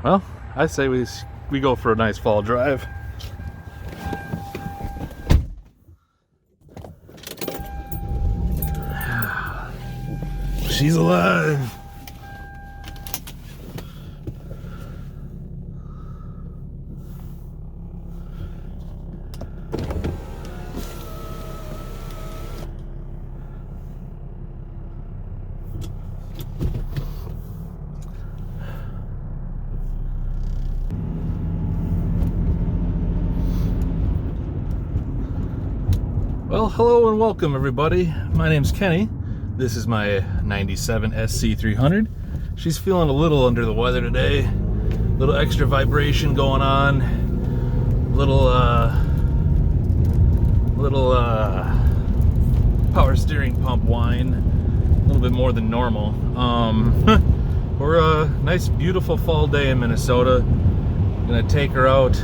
Well, I say we go for a nice fall drive. She's alive. Well, hello and welcome everybody. My name's Kenny. This is my 97 SC300. She's feeling a little under the weather today. A little extra vibration going on. Little power steering pump whine. A little bit more than normal. We're a nice beautiful fall day in Minnesota. Gonna take her out.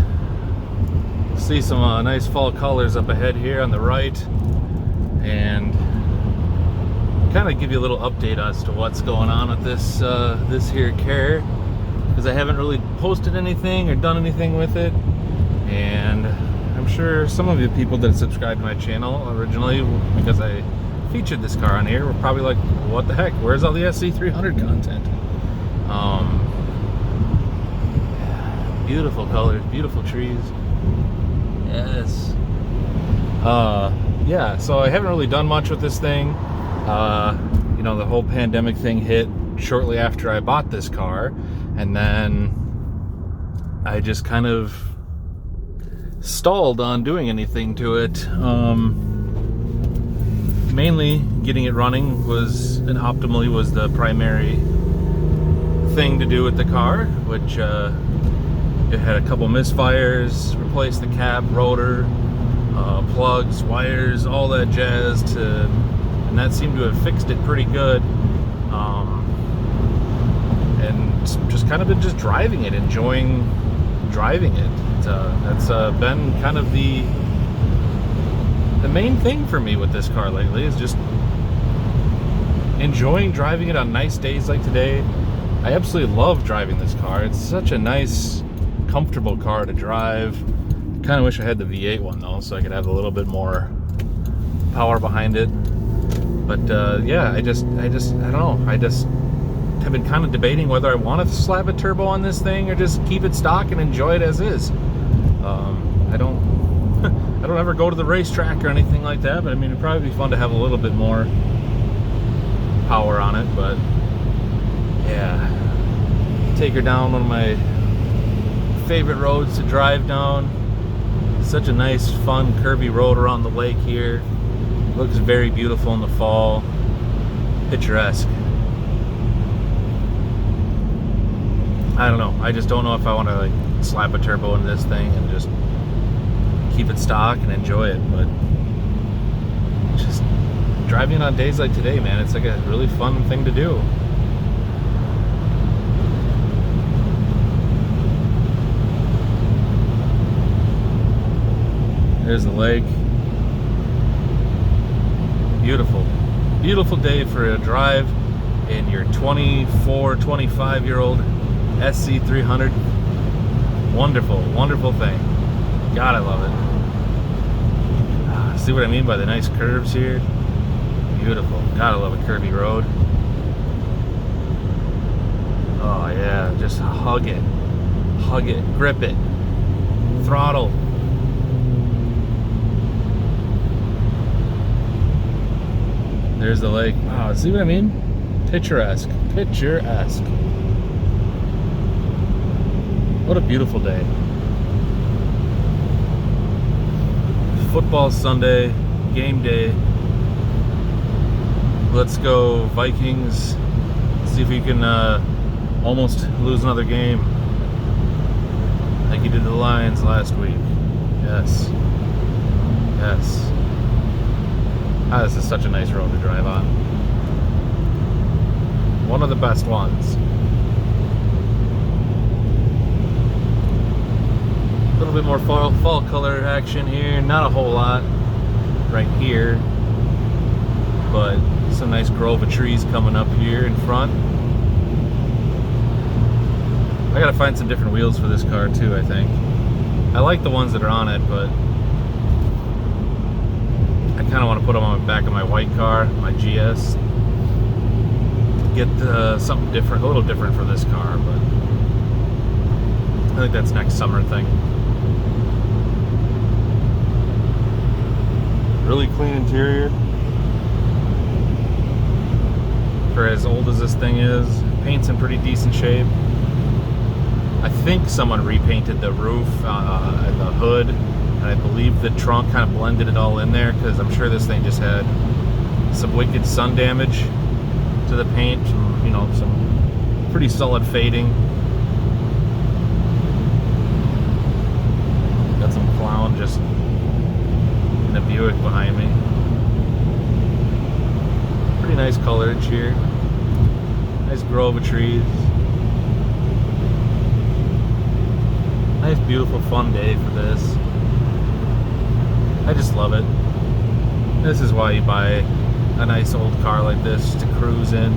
See some nice fall colors up ahead here on the right, and kind of give you a little update as to what's going on with this this here car, because I haven't really posted anything or done anything with it. And I'm sure some of you people that subscribed to my channel originally, because I featured this car on here, were probably like, what the heck, where's all the SC300 content? Beautiful colors, beautiful trees. Yes. Yeah, so I haven't really done much with this thing. You know, the whole pandemic thing hit shortly after I bought this car, and then I just kind of stalled on doing anything to it. Mainly getting it running was, and optimally was the primary thing to do with the car, which it had a couple misfires, replaced the cab, rotor, plugs, wires, all that jazz, and that seemed to have fixed it pretty good. And just kind of been just driving it, enjoying driving it. That's been kind of the main thing for me with this car lately, is just enjoying driving it on nice days like today. I absolutely love driving this car. It's such a nice, comfortable car to drive. Kind of wish I had the V8 one though, so I could have a little bit more power behind it. But yeah, I don't know. I just have been kind of debating whether I want to slap a turbo on this thing or just keep it stock and enjoy it as is. I don't I don't ever go to the racetrack or anything like that, but I mean, it'd probably be fun to have a little bit more power on it. But yeah, take her down one of my favorite roads to drive down. Such a nice, fun, curvy road around the lake here. Looks very beautiful in the fall. Picturesque. I don't know. I just don't know if I want to like slap a turbo in this thing and just keep it stock and enjoy it. But just driving on days like today, man, it's like a really fun thing to do. There's the lake. Beautiful. Beautiful day for a drive in your 24, 25-year-old SC300. Wonderful, wonderful thing. God, I love it. See what I mean by the nice curves here? Beautiful. God, I love a curvy road. Oh yeah, just hug it. Hug it, grip it, throttle. There's the lake. Wow, see what I mean? Picturesque. Picturesque. What a beautiful day. Football Sunday, game day. Let's go Vikings. See if we can almost lose another game like you did the Lions last week. Yes. Yes. Ah, this is such a nice road to drive on. One of the best ones. A little bit more fall color action here. Not a whole lot right here, but some nice grove of trees coming up here in front. I gotta find some different wheels for this car too, I think. I like the ones that are on it, but I kind of want to put them on the back of my white car, my GS. Get something different, a little different for this car, but I think that's next summer thing. Really clean interior. For as old as this thing is, paint's in pretty decent shape. I think someone repainted the roof and the hood, and I believe the trunk kind of blended it all in there, because I'm sure this thing just had some wicked sun damage to the paint, you know, some pretty solid fading. Got some clown just in a Buick behind me. Pretty nice colorage here. Nice grove of trees. Nice, beautiful, fun day for this. I just love it. This is why you buy a nice old car like this, to cruise in.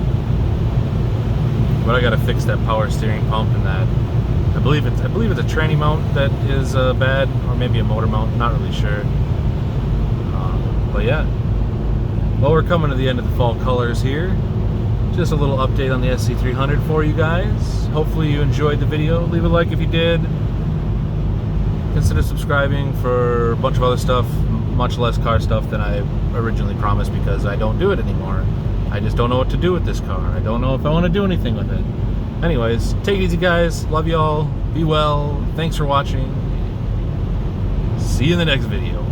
But I gotta fix that power steering pump and that. I believe it's a tranny mount that is bad, or maybe a motor mount. Not really sure. But yeah. Well, we're coming to the end of the fall colors here. Just a little update on the SC300 for you guys. Hopefully you enjoyed the video. Leave a like if you did. Consider subscribing for a bunch of other stuff, much less car stuff than I originally promised, because I don't do it anymore. I just don't know what to do with this car. I don't know if I want to do anything with it. Anyways, take it easy, guys. Love y'all. Be well. Thanks for watching. See you in the next video.